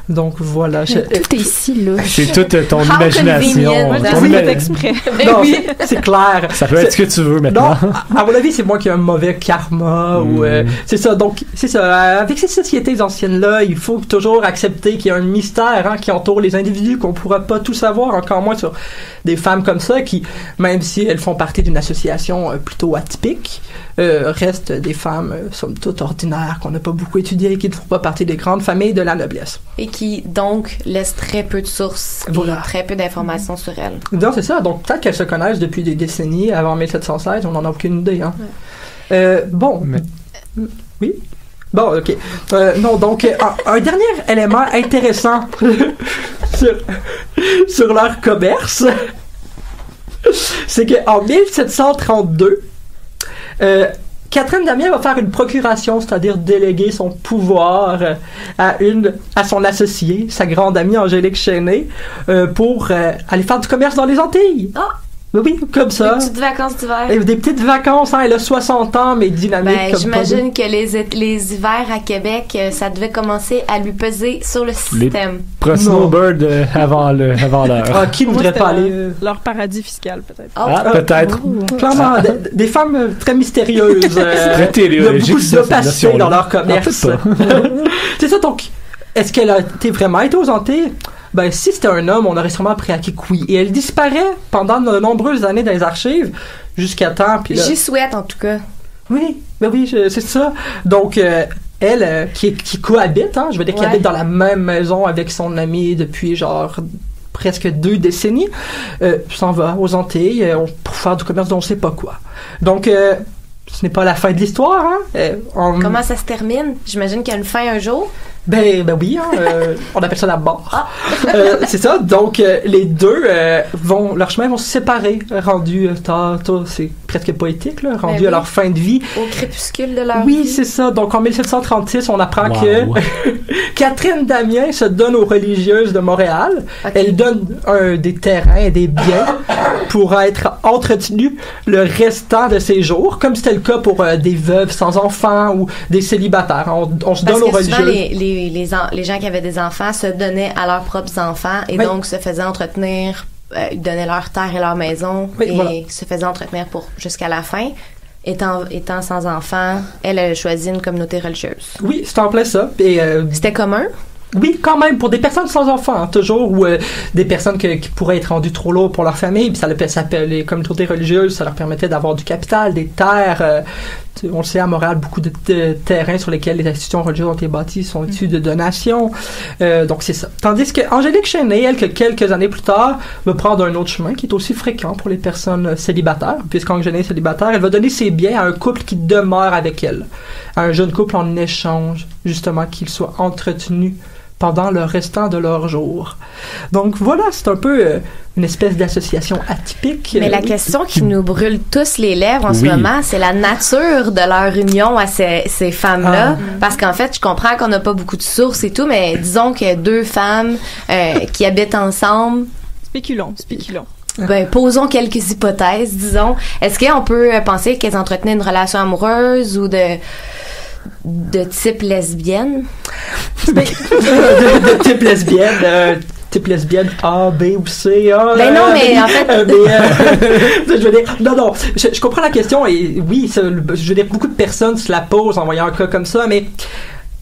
Donc voilà. Tout est ici, là. C'est toute ton How imagination. convenient. Moi, je Ton dis ima- c'est exprès. Non, c'est clair. Ça peut être ce que tu veux maintenant. Non, à mon avis, c'est moi qui ai un mauvais karma ou c'est ça. Donc c'est ça. Avec ces sociétés anciennes-là, il faut toujours accepter qu'il y a un mystère qui entoure les individus qu'on pourra pas tout savoir, encore moins sur des femmes comme ça qui, même si elles font partie d'une association plutôt atypique, restent des femmes somme toute ordinaires qu'on n'a pas beaucoup étudiées et qui ne font pas partie des grandes familles de la noblesse. Et qui, donc, laisse très peu de sources Voilà. et très peu d'informations sur elles. Non, c'est ça. Donc peut-être qu'elles se connaissent depuis des décennies avant 1716, on n'en a aucune idée. Hein. Bon. Mais- Oui. Bon, ok. Non, donc un dernier élément intéressant sur leur commerce, c'est qu'en 1732, Catherine d'Amiens va faire une procuration, c'est-à-dire déléguer son pouvoir à son associée, sa grande amie Angélique Chesnay, pour aller faire du commerce dans les Antilles. Ah! Oui, comme ça. Des petites vacances d'hiver. Et des petites vacances, elle a 60 ans, mais dynamique Ben, comme j'imagine que les hivers à Québec, ça devait commencer à lui peser sur le système. Pro Snowbird avant l'heure. Ah, qui ne Moi, voudrait c'était pas aller... leur paradis fiscal, peut-être. Ah, peut-être. Clairement, des femmes très mystérieuses. Très Il y a téléologique, beaucoup ça, cette d'opacité notion-là. dans leur commerce. En fait C'est ça, donc, est-ce qu'elle a vraiment été aux Antilles? Ben, si c'était un homme, on aurait sûrement appris à qui que oui. Et elle disparaît pendant de nombreuses années dans les archives, jusqu'à temps, puis là... J'y souhaite, en tout cas. Oui, ben oui, c'est ça. Donc, elle, qui cohabite, je veux dire, qui Ouais. habite dans la même maison avec son ami depuis, genre, presque 2 décennies, s'en va aux Antilles pour faire du commerce dont on sait pas quoi. Donc, ce n'est pas la fin de l'histoire, Comment ça se termine? J'imagine qu'il y a une fin un jour. Ben oui, on appelle ça la mort. C'est ça. Donc les deux leurs chemins vont se séparer, rendus tard, c'est presque poétique là, rendus oui. à leur fin de vie. Au crépuscule de leur Oui, vie. c'est ça. Donc en 1736, on apprend Wow. que Catherine d'Amiens se donne aux religieuses de Montréal. Ok. Elle donne des terrains et des biens pour être entretenus le restant de ses jours, comme c'était le cas pour des veuves sans enfants ou des célibataires. On se Parce donne aux que souvent, religieuses. les gens qui avaient des enfants se donnaient à leurs propres enfants et Oui. donc se faisaient entretenir, ils donnaient leur terre et leur maison Oui, et voilà. se faisaient entretenir jusqu'à la fin. Étant sans enfants, elle a choisi une communauté religieuse. Oui, c'est en plein ça. Et, C'était commun? oui, quand même, pour des personnes sans enfants, toujours, ou des personnes qui pourraient être rendues trop lourdes pour leur famille, puis les communautés religieuses, ça leur permettait d'avoir du capital, des terres. On le sait, à Montréal, beaucoup de terrains sur lesquels les institutions religieuses ont été bâties sont issus de donations. Donc, c'est ça. Tandis que Angélique Chesnay, elle, que quelques années plus tard, va prendre un autre chemin qui est aussi fréquent pour les personnes célibataires. Puisqu'Angélique est célibataire, elle va donner ses biens à un couple qui demeure avec elle. À un jeune couple en échange, justement, qu'il soit entretenu pendant le restant de leur jour. Donc voilà, c'est un peu une espèce d'association atypique. Mais la Oui. question qui nous brûle tous les lèvres en ce Oui. moment, c'est la nature de leur union à ces femmes-là. Parce qu'en fait, je comprends qu'on n'a pas beaucoup de sources et tout, mais disons que 2 femmes qui habitent ensemble, Spéculons. ben, posons quelques hypothèses, disons. Est-ce qu'on peut penser qu'elles entretenaient une relation amoureuse ou de type lesbienne? de type lesbienne. Type lesbienne A, B ou C. Ben non, mais en fait... je veux dire, non, je comprends la question et oui, je veux dire, beaucoup de personnes se la posent en voyant un cas comme ça, mais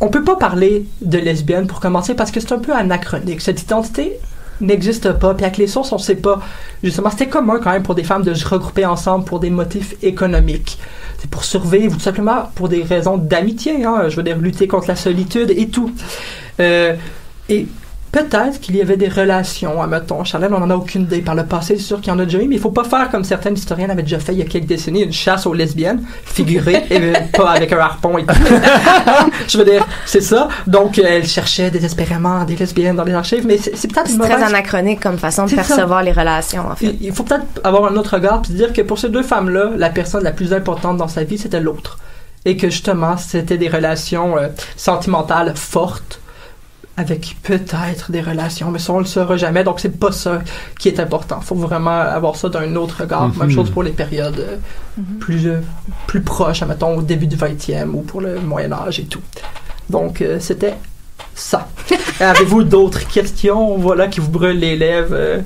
on peut pas parler de lesbienne pour commencer parce que c'est un peu anachronique. Cette identité n'existe pas, puis avec les sources, on sait pas. Justement, c'était commun quand même pour des femmes de se regrouper ensemble pour des motifs économiques. C'est pour survivre ou tout simplement pour des raisons d'amitié, je veux dire, lutter contre la solitude et tout. Et peut-être qu'il y avait des relations, admettons, Charlène, on n'en a aucune idée. Par le passé, c'est sûr qu'il y en a déjà eu, mais il faut pas faire comme certaines historiennes avaient déjà fait il y a quelques décennies, une chasse aux lesbiennes, figurée, et pas avec un harpon et tout. Je veux dire, c'est ça. Donc, elle cherchait désespérément des lesbiennes dans les archives, mais c'est peut-être une C'est très mauvaise... anachronique comme façon de C'est ça. percevoir les relations, en fait. Il faut peut-être avoir un autre regard, puis se dire que pour ces 2 femmes-là, la personne la plus importante dans sa vie, c'était l'autre. Et que justement, c'était des relations sentimentales fortes, avec peut-être des relations, mais ça on le saura jamais, donc c'est pas ça qui est important. Faut vraiment avoir ça d'un autre regard. Même chose pour les périodes plus proches, admettons au début du 20e ou pour le Moyen-Âge et tout. Donc c'était ça. Avez-vous d'autres questions, voilà, qui vous brûlent les lèvres?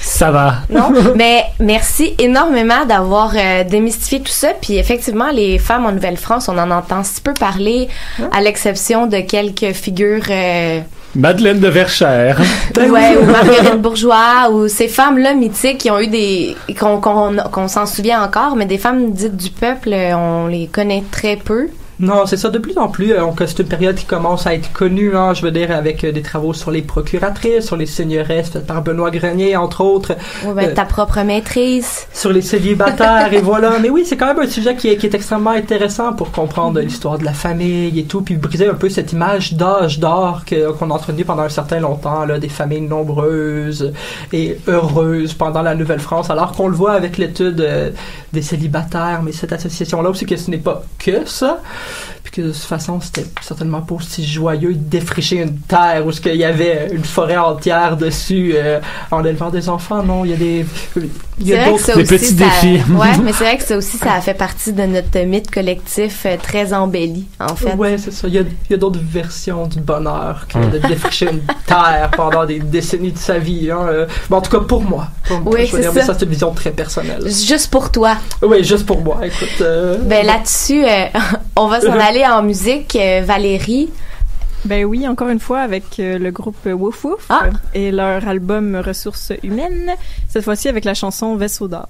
Ça va. Non, mais merci énormément d'avoir démystifié tout ça. Puis effectivement, les femmes en Nouvelle-France, on en entend si peu parler, à l'exception de quelques figures... Madeleine de Verchères. Ouais, ou Marguerite Bourgeois, ou ces femmes-là mythiques qui ont eu des... qu'on s'en souvient encore, mais des femmes dites du peuple, on les connaît très peu. Non, c'est ça, de plus en plus. C'est une période qui commence à être connue, hein, je veux dire, avec des travaux sur les procuratrices, sur les seigneuresses faites par Benoît Grenier, entre autres. Ouais, ben, ta propre maîtrise. Sur les célibataires, et voilà. Mais oui, c'est quand même un sujet qui est extrêmement intéressant pour comprendre l'histoire de la famille et tout, puis briser un peu cette image d'âge d'or qu'on a entretenu pendant un certain longtemps, là, des familles nombreuses et heureuses pendant la Nouvelle-France, alors qu'on le voit avec l'étude des célibataires, mais cette association-là aussi, que ce n'est pas que ça. Puis que de toute façon, c'était certainement pas aussi joyeux de défricher une terre où il y avait une forêt entière dessus en élevant des enfants. Non, il y a des petits défis. Ouais, mais c'est vrai que ça aussi, ça a fait partie de notre mythe collectif très embelli, en fait. Ouais, c'est ça. Il y a d'autres versions du bonheur que de défricher une terre pendant des décennies de sa vie. Hein. Bon, en tout cas, pour moi. Oui, c'est ça. Ça, c'est une vision très personnelle. Juste pour toi. Oui, juste pour moi. Écoute. Ben là-dessus, on va s'en aller en musique. Valérie. Ben oui, encore une fois avec le groupe Wouf Wouf et leur album Ressources humaines, cette fois-ci avec la chanson Vaisseau d'or.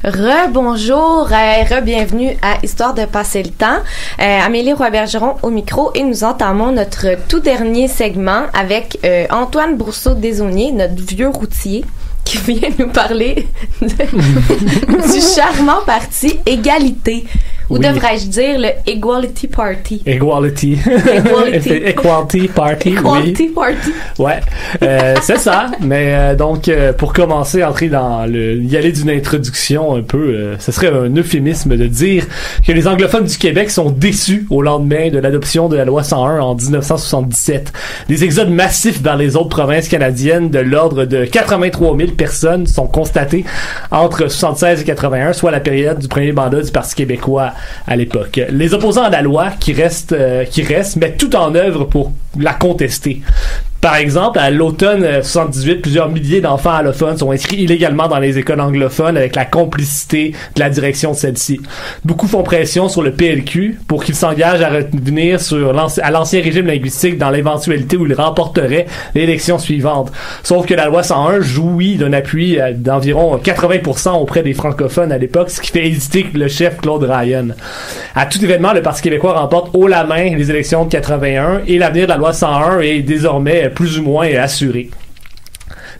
Rebonjour, re-bienvenue à Histoire de passer le temps. Amélie Roy-Bergeron au micro et nous entamons notre tout dernier segment avec Antoine Brousseau-Desaulniers, notre vieux routier, qui vient nous parler du charmant parti Égalité. Ou devrais-je dire le Equality Party? Equality. Equality Party. Equality Party. Ouais, c'est ça. Mais donc, pour commencer, y aller d'une introduction un peu, ce serait un euphémisme de dire que les anglophones du Québec sont déçus au lendemain de l'adoption de la loi 101 en 1977. Des exodes massifs vers les autres provinces canadiennes de l'ordre de 83 000 personnes sont constatés entre 76 et 81, soit la période du premier mandat du Parti québécois à l'époque. Les opposants à la loi qui restent mettent tout en œuvre pour la contester. Par exemple, à l'automne 78, plusieurs milliers d'enfants allophones sont inscrits illégalement dans les écoles anglophones avec la complicité de la direction de celle-ci. Beaucoup font pression sur le PLQ pour qu'il s'engage à revenir à l'ancien régime linguistique dans l'éventualité où il remporterait l'élection suivante. Sauf que la loi 101 jouit d'un appui d'environ 80% auprès des francophones à l'époque, ce qui fait hésiter le chef Claude Ryan. À tout événement, le Parti québécois remporte haut la main les élections de 81 et l'avenir de la loi 101 est désormais plus ou moins assuré.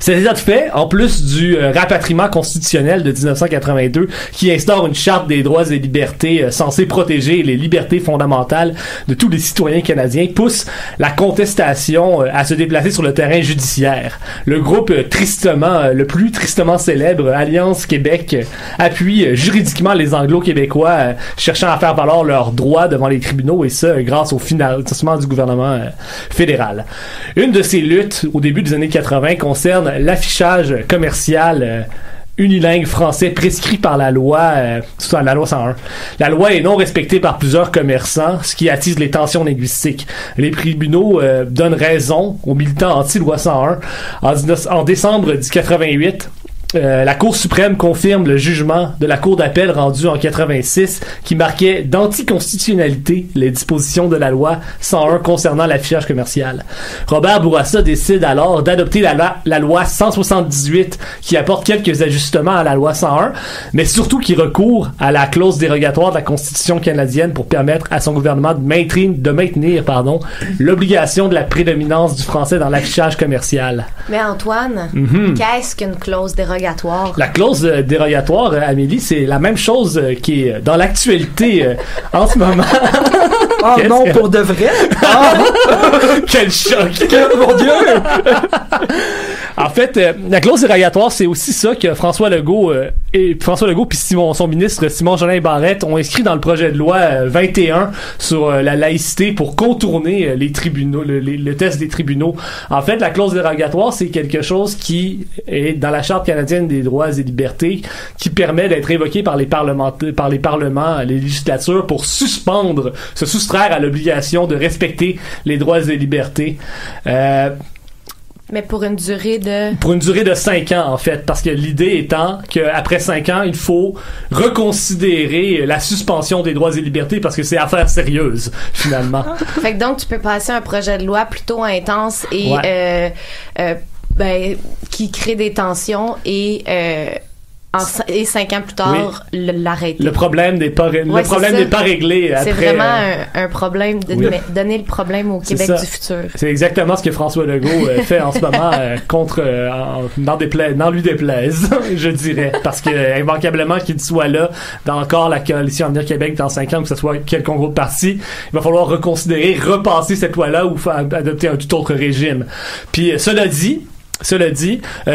Cet état de fait, en plus du rapatriement constitutionnel de 1982 qui instaure une charte des droits et libertés censée protéger les libertés fondamentales de tous les citoyens canadiens, pousse la contestation à se déplacer sur le terrain judiciaire. Le groupe le plus tristement célèbre, Alliance Québec, appuie juridiquement les Anglo-Québécois cherchant à faire valoir leurs droits devant les tribunaux et ça grâce au financement du gouvernement fédéral. Une de ces luttes au début des années 80 concerne l'affichage commercial unilingue français prescrit par la loi 101. La loi est non respectée par plusieurs commerçants, ce qui attise les tensions linguistiques. Les tribunaux donnent raison aux militants anti-loi 101. En décembre 88, la Cour suprême confirme le jugement de la Cour d'appel rendu en 86 qui marquait d'anticonstitutionnalité les dispositions de la loi 101 concernant l'affichage commercial. Robert Bourassa décide alors d'adopter la loi 178 qui apporte quelques ajustements à la loi 101, mais surtout qui recourt à la clause dérogatoire de la Constitution canadienne pour permettre à son gouvernement de maintenir l'obligation de la prédominance du français dans l'affichage commercial. Mais Antoine, qu'est-ce qu'une clause dérogatoire? La clause dérogatoire, Amélie, c'est la même chose qui est dans l'actualité en ce moment. Oh non, pour de vrai? Quel choc! Mon Dieu! En fait, la clause dérogatoire, c'est aussi ça que François Legault puis son ministre Simon-Jolin Barrette ont inscrit dans le projet de loi 21 sur la laïcité pour contourner les tribunaux, le test des tribunaux. En fait, la clause dérogatoire, c'est quelque chose qui est dans la Charte canadienne des droits et libertés qui permet d'être évoqué par les parlements, les législatures pour se soustraire à l'obligation de respecter les droits et libertés. Mais pour une durée de... Pour une durée de 5 ans, en fait. Parce que l'idée étant qu'après 5 ans, il faut reconsidérer la suspension des droits et libertés parce que c'est affaire sérieuse, finalement. Fait que donc, tu peux passer un projet de loi plutôt intense et qui crée des tensions et 5 ans plus tard, l'arrêter. Le problème n'est pas réglé après. C'est vraiment un problème de donner le problème au Québec du futur. C'est exactement ce que François Legault fait en ce moment n'en lui déplaise, je dirais. Parce que, immanquablement qu'il soit là, dans encore la coalition Avenir Québec dans 5 ans, que ce soit quelconque autre parti, il va falloir repasser cette loi-là ou adopter un tout autre régime. Puis, Cela dit,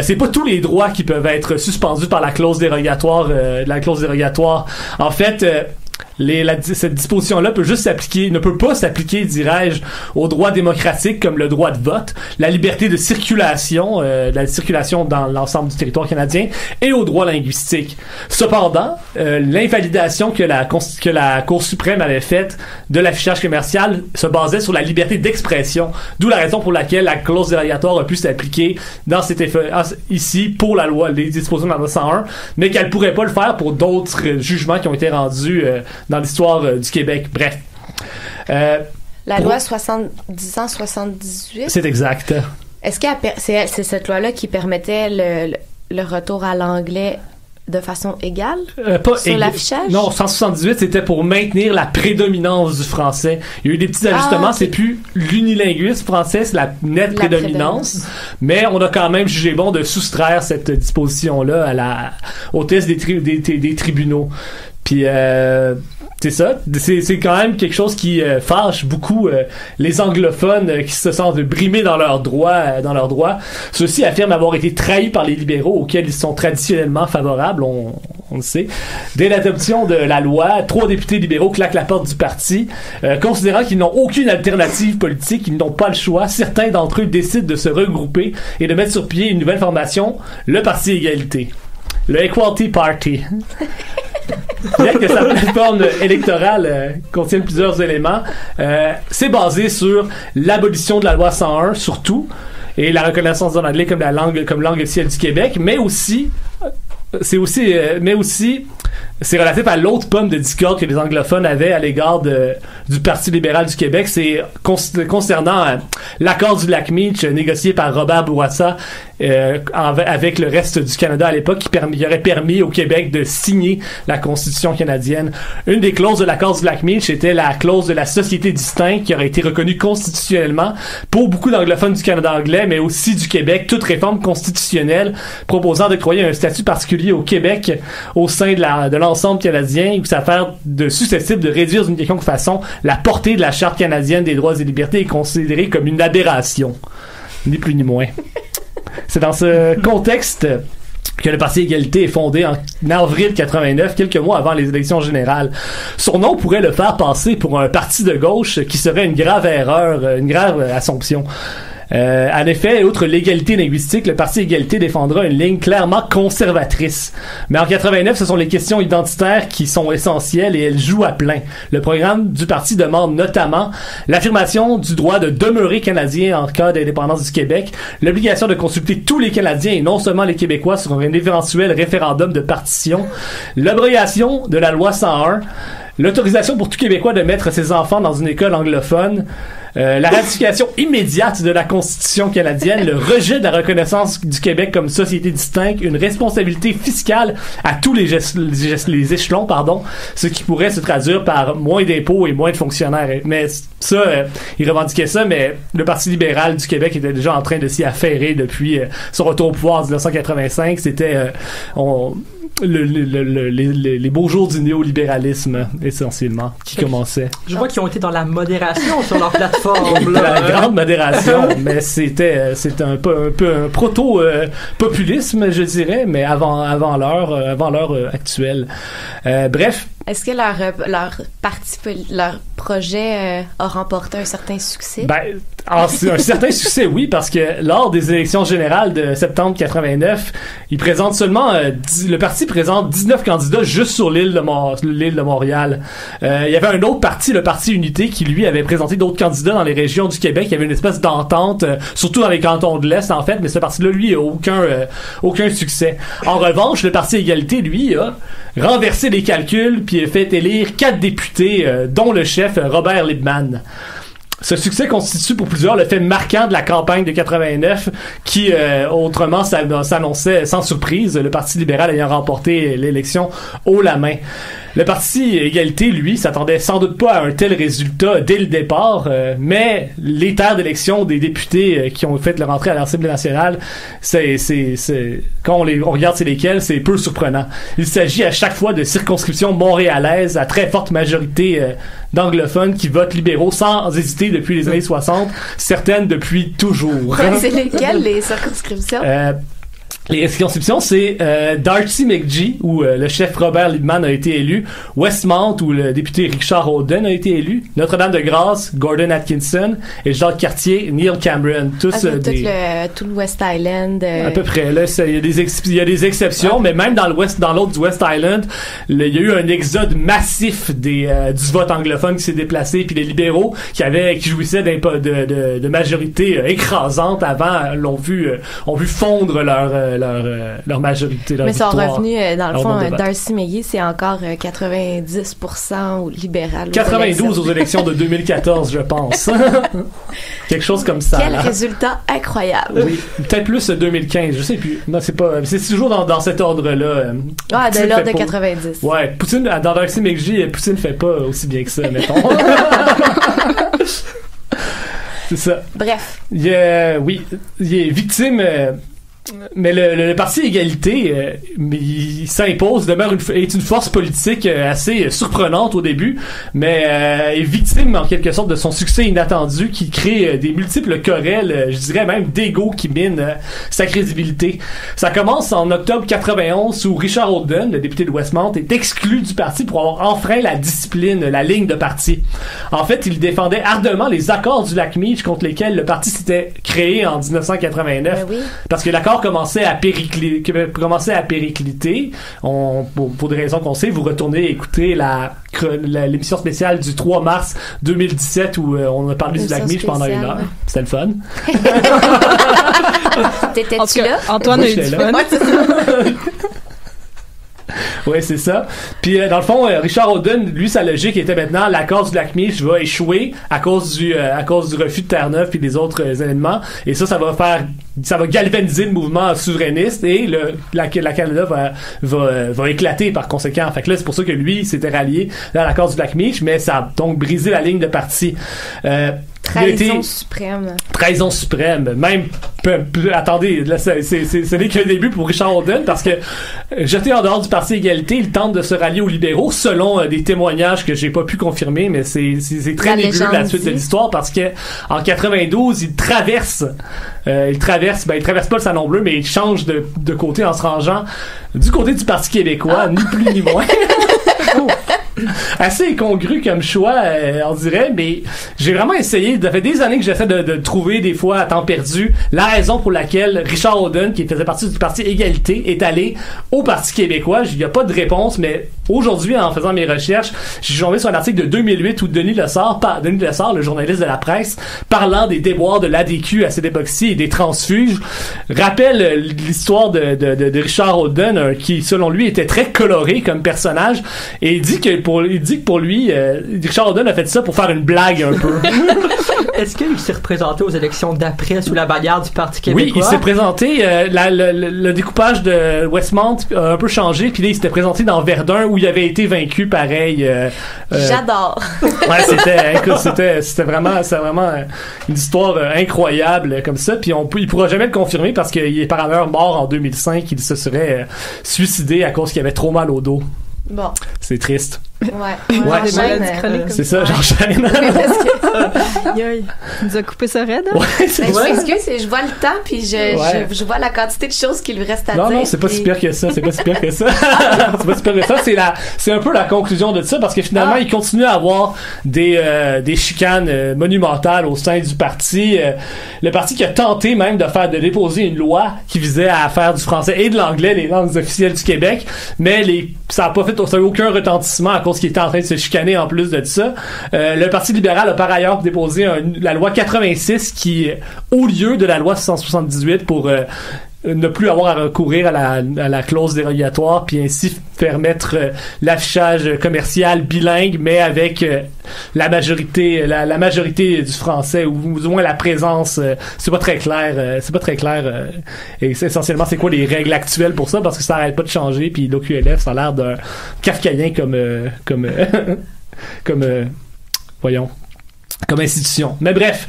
c'est pas tous les droits qui peuvent être suspendus par la clause dérogatoire. En fait, cette disposition-là ne peut pas s'appliquer, dirais-je, aux droits démocratiques comme le droit de vote, la liberté de circulation, dans l'ensemble du territoire canadien, et aux droits linguistiques. Cependant, l'invalidation que la Cour suprême avait faite de l'affichage commercial se basait sur la liberté d'expression, d'où la raison pour laquelle la clause dérogatoire a pu s'appliquer dans ici pour les dispositions de la loi 101, mais qu'elle pourrait pas le faire pour d'autres jugements qui ont été rendus dans l'histoire du Québec. Bref. La loi 70-78? C'est exact. Est-ce que c'est cette loi-là qui permettait le retour à l'anglais de façon égale Pas sur l'affichage? Non, 178, c'était pour maintenir la prédominance du français. Il y a eu des petits ajustements, c'est plus l'unilinguisme français, c'est la nette prédominance. Mais on a quand même jugé bon de soustraire cette disposition-là au test des tribunaux. Puis c'est ça, c'est quand même quelque chose qui fâche beaucoup les anglophones qui se sentent brimés dans leurs droits. Ceux-ci affirment avoir été trahis par les libéraux auxquels ils sont traditionnellement favorables, on le sait. Dès l'adoption de la loi, 3 députés libéraux claquent la porte du parti, considérant qu'ils n'ont aucune alternative politique, ils n'ont pas le choix. Certains d'entre eux décident de se regrouper et de mettre sur pied une nouvelle formation, le Parti Égalité, le Equality Party. Bien que sa plateforme électorale contienne plusieurs éléments, c'est basé sur l'abolition de la loi 101 surtout, et la reconnaissance de l'anglais comme langue officielle du Québec, mais aussi c'est relatif à l'autre pomme de discorde que les anglophones avaient à l'égard du Parti libéral du Québec. C'est concernant l'accord du Lac-Meach négocié par Robert Bourassa avec le reste du Canada à l'époque, qui aurait permis au Québec de signer la Constitution canadienne. Une des clauses de l'accord du Lac-Meach était la clause de la société distincte, qui aurait été reconnue constitutionnellement pour beaucoup d'anglophones du Canada anglais, mais aussi du Québec. Toute réforme constitutionnelle proposant d'octroyer un statut particulier au Québec au sein de l'ensemble canadien, où ça fait de susceptible de réduire d'une quelconque façon la portée de la Charte canadienne des droits et libertés, est considérée comme une aberration, ni plus ni moins. C'est dans ce contexte que le Parti Égalité est fondé en avril 89, quelques mois avant les élections générales. Son nom pourrait le faire passer pour un parti de gauche, qui serait une grave erreur, une grave assomption. En effet, outre l'égalité linguistique, le Parti Égalité défendra une ligne clairement conservatrice. Mais en 89, ce sont les questions identitaires qui sont essentielles et elles jouent à plein. Le programme du parti demande notamment l'affirmation du droit de demeurer canadien en cas d'indépendance du Québec, l'obligation de consulter tous les Canadiens et non seulement les Québécois sur un éventuel référendum de partition, l'abrogation de la loi 101, l'autorisation pour tout Québécois de mettre ses enfants dans une école anglophone, la ratification immédiate de la Constitution canadienne, le rejet de la reconnaissance du Québec comme société distincte, une responsabilité fiscale à tous les échelons, ce qui pourrait se traduire par moins d'impôts et moins de fonctionnaires. Mais ça, ils revendiquaient ça, mais le Parti libéral du Québec était déjà en train de s'y affairer depuis son retour au pouvoir en 1985. C'était les beaux jours du néolibéralisme, essentiellement, qui commençaient. Je vois qu'ils ont été dans la modération sur leur plateforme. La grande modération, mais c'était un peu un proto-populisme, je dirais, mais avant l'heure actuelle. Bref. Est-ce que leur projet a remporté un certain succès? Un certain succès, oui, parce que lors des élections générales de septembre 89, le parti présente 19 candidats juste sur l'île de Montréal. Il y avait un autre parti, le Parti Unité, qui lui avait présenté d'autres candidats dans les régions du Québec. Il y avait une espèce d'entente, surtout dans les cantons de l'Est, en fait, mais ce parti-là, lui, a aucun succès. En revanche, le Parti Égalité, lui, a renversé les calculs, puis a fait élire 4 députés, dont le chef Robert Libman. Ce succès constitue pour plusieurs le fait marquant de la campagne de 89 qui, autrement, s'annonçait sans surprise, le Parti libéral ayant remporté l'élection haut la main. Le Parti Égalité, lui, s'attendait sans doute pas à un tel résultat dès le départ, mais les terres d'élection des députés qui ont fait leur entrée à l'Assemblée nationale, quand on regarde c'est lesquels, c'est peu surprenant. Il s'agit à chaque fois de circonscriptions montréalaises à très forte majorité d'anglophones qui votent libéraux sans hésiter depuis les années 60, certaines depuis toujours. C'est lesquelles, les circonscriptions? Les circonscriptions, c'est Darcy McGee, où le chef Robert Libman a été élu, Westmount, où le député Richard Holden a été élu, Notre-Dame-de-Grâce, Gordon Atkinson, et Jacques-Cartier, Neil Cameron. Tout le West Island. À peu près. Là, il y a des exceptions, mais même dans l'autre du West Island, il y a eu un exode massif du vote anglophone qui s'est déplacé, puis les libéraux qui jouissaient de majorité écrasante avant ont vu fondre leur majorité, leur Mais victoire. sont revenus, dans le leur fond, nombre de votes. Darcy McGee, c'est encore 90% au libéral. 92 aux élections de 2014, je pense. Quelque chose comme ça. Quel là. résultat incroyable. Oui, peut-être plus 2015, je sais plus. Non, c'est toujours dans cet ordre-là. Ah, de Poutine l'ordre fait de pas- 90. Ouais, Poutine, dans Darcy McGee, Poutine fait pas aussi bien que ça, mettons. C'est ça. Bref. Il est victime, mais le parti Égalité, il s'impose, est une force politique assez surprenante au début, mais est victime en quelque sorte de son succès inattendu qui crée des multiples querelles, je dirais même d'ego qui minent sa crédibilité. Ça commence en octobre 91 où Richard Auden, le député de Westmount, est exclu du parti pour avoir enfreint la discipline, la ligne de parti. En fait, il défendait ardemment les accords du lac Meech contre lesquels le parti s'était créé en 1989. Ben oui. Parce que l'accord commençait à péricliter. Pour des raisons qu'on sait, vous retournez écouter l'émission spéciale du 3 mars 2017 où on a parlé du lac Meech pendant 1 heure. ouais. C'était le fun. En tout T'étais-tu cas, là? Antoine Moi, a eu du j'étais là. fun. Ouais, c'est ça. Ouais, c'est ça. Puis dans le fond, Richard Auden, lui, sa logique était maintenant l'accord du lac Meech va échouer à cause du refus de Terre-Neuve puis des autres événements. Et ça va galvaniser le mouvement souverainiste et la Canada va éclater par conséquent. Fait que là, c'est pour ça que lui il s'était rallié à l'accord du lac Meech, mais ça a donc brisé la ligne de parti. Trahison suprême. Trahison suprême. Même, attendez, là, ce n'est qu'un début pour Richard Auden parce que, jeté en dehors du parti Égalité, il tente de se rallier aux libéraux selon des témoignages que j'ai pas pu confirmer, mais c'est très La nébuleux légende la suite de dit. l'histoire parce que, en 92, il traverse pas le Salon Bleu, mais il change de côté en se rangeant du côté du Parti québécois, ni plus ni moins. Assez incongru comme choix, on dirait, mais j'ai vraiment essayé, ça fait des années que j'essaie de trouver des fois à temps perdu la raison pour laquelle Richard Auden, qui faisait partie du Parti Égalité, est allé au Parti québécois. Il n'y a pas de réponse, mais aujourd'hui, en faisant mes recherches, j'ai tombé sur un article de 2008 où Denis Lessard, le journaliste de la presse, parlant des déboires de l'ADQ à cette époque-ci et des transfuges, rappelle l'histoire de Richard Auden, qui, selon lui, était très coloré comme personnage, et il dit que pour lui, Richard Auden a fait ça pour faire une blague un peu. Est-ce qu'il s'est représenté aux élections d'après sous la bannière du Parti québécois? Oui, il s'est présenté. Le découpage de Westmount a un peu changé, puis là, il s'était présenté dans Verdun où il avait été vaincu pareil. J'adore. Ouais, c'était vraiment une histoire incroyable comme ça, puis il pourra jamais le confirmer parce qu'il est par ailleurs mort en 2005. Il se serait suicidé à cause qu'il avait trop mal au dos. Bon. C'est triste. Ouais. Ouais. Des maladies chroniques comme C'est ça, j'enchaîne. Aïe, aïe. Il nous a coupé ça raide. Ouais, c'est Ben, je vrai. m'excuse, je vois le temps puis je vois la quantité de choses qu'il lui reste à dire. Non, c'est pas si pire que ça. C'est pas si pire que ça. C'est pas si pire que ça. C'est un peu la conclusion de ça parce que finalement, il continue à avoir des chicanes monumentales au sein du parti. Le parti qui a tenté même de déposer une loi qui visait à faire du français et de l'anglais les langues officielles du Québec, mais ça a eu aucun retentissement à cause qu'il était en train de se chicaner en plus de ça. Le Parti libéral a par ailleurs déposé la loi 86 qui, au lieu de la loi 178 pour ne plus avoir à recourir à la clause dérogatoire puis ainsi permettre l'affichage commercial bilingue mais avec la majorité du français ou du moins la présence c'est pas très clair et c'est essentiellement c'est quoi les règles actuelles pour ça parce que ça arrête pas de changer puis l'OQLF ça a l'air d'un kafkaïen comme institution. Mais bref,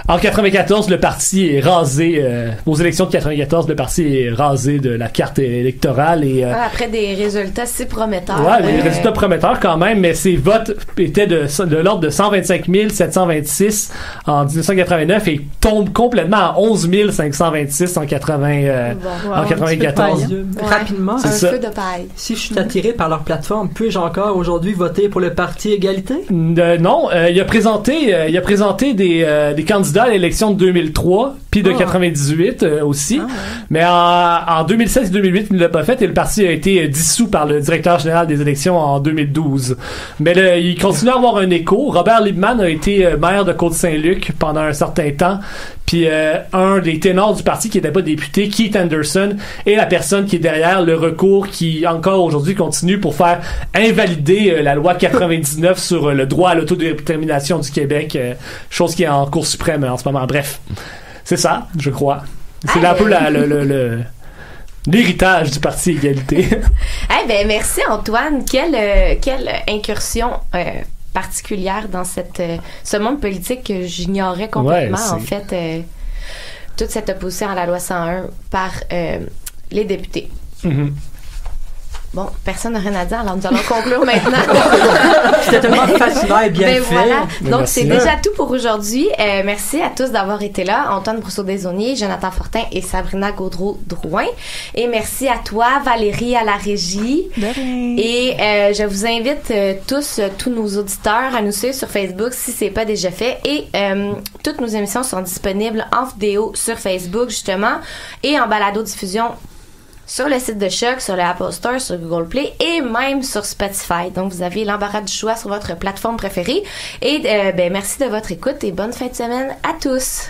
en 94, le parti est rasé, aux élections de 94, le parti est rasé de la carte électorale et après des résultats si prometteurs. ouais, les résultats prometteurs quand même, mais ses votes étaient de l'ordre de 125 726 en 1989 et tombent complètement à 11 526 en 94. Ouais. Rapidement, Un ça. feu de paille. si je suis attiré par leur plateforme, puis-je encore aujourd'hui voter pour le Parti Égalité? Non, il a présenté des candidats à l'élection de 2003 puis de 98 aussi. Mais en 2016 et 2008, il ne l'a pas fait et le parti a été dissous par le directeur général des élections en 2012. Mais il continue à avoir un écho. Robert Liebman a été maire de Côte-Saint-Luc pendant un certain temps. Puis un des ténors du parti qui n'était pas député, Keith Anderson, est la personne qui est derrière le recours qui encore aujourd'hui continue pour faire invalider la loi 99 sur le droit à l'autodétermination du Québec, chose qui est en Cour suprême en ce moment. Bref, c'est ça, je crois. C'est un peu l'héritage du Parti Égalité. Merci Antoine. Quelle incursion particulière dans ce monde politique que j'ignorais complètement, en fait, toute cette opposition à la loi 101 par les députés. Mm-hmm. Bon, personne n'a rien à dire, alors nous allons conclure maintenant. C'était tellement fascinant et bien fait. Voilà. Donc, merci. c'est déjà tout pour aujourd'hui. Merci à tous d'avoir été là. Antoine Brousseau-Desaulniers, Jonathan Fortin et Sabrina Gaudreau-Drouin. Et merci à toi, Valérie, à la régie. De rien. Et je vous invite tous nos auditeurs à nous suivre sur Facebook si c'est pas déjà fait. Et toutes nos émissions sont disponibles en vidéo sur Facebook, justement, et en balado-diffusion sur le site de Choc, sur le Apple Store, sur Google Play et même sur Spotify. Donc, vous avez l'embarras du choix sur votre plateforme préférée. Et merci de votre écoute et bonne fin de semaine à tous.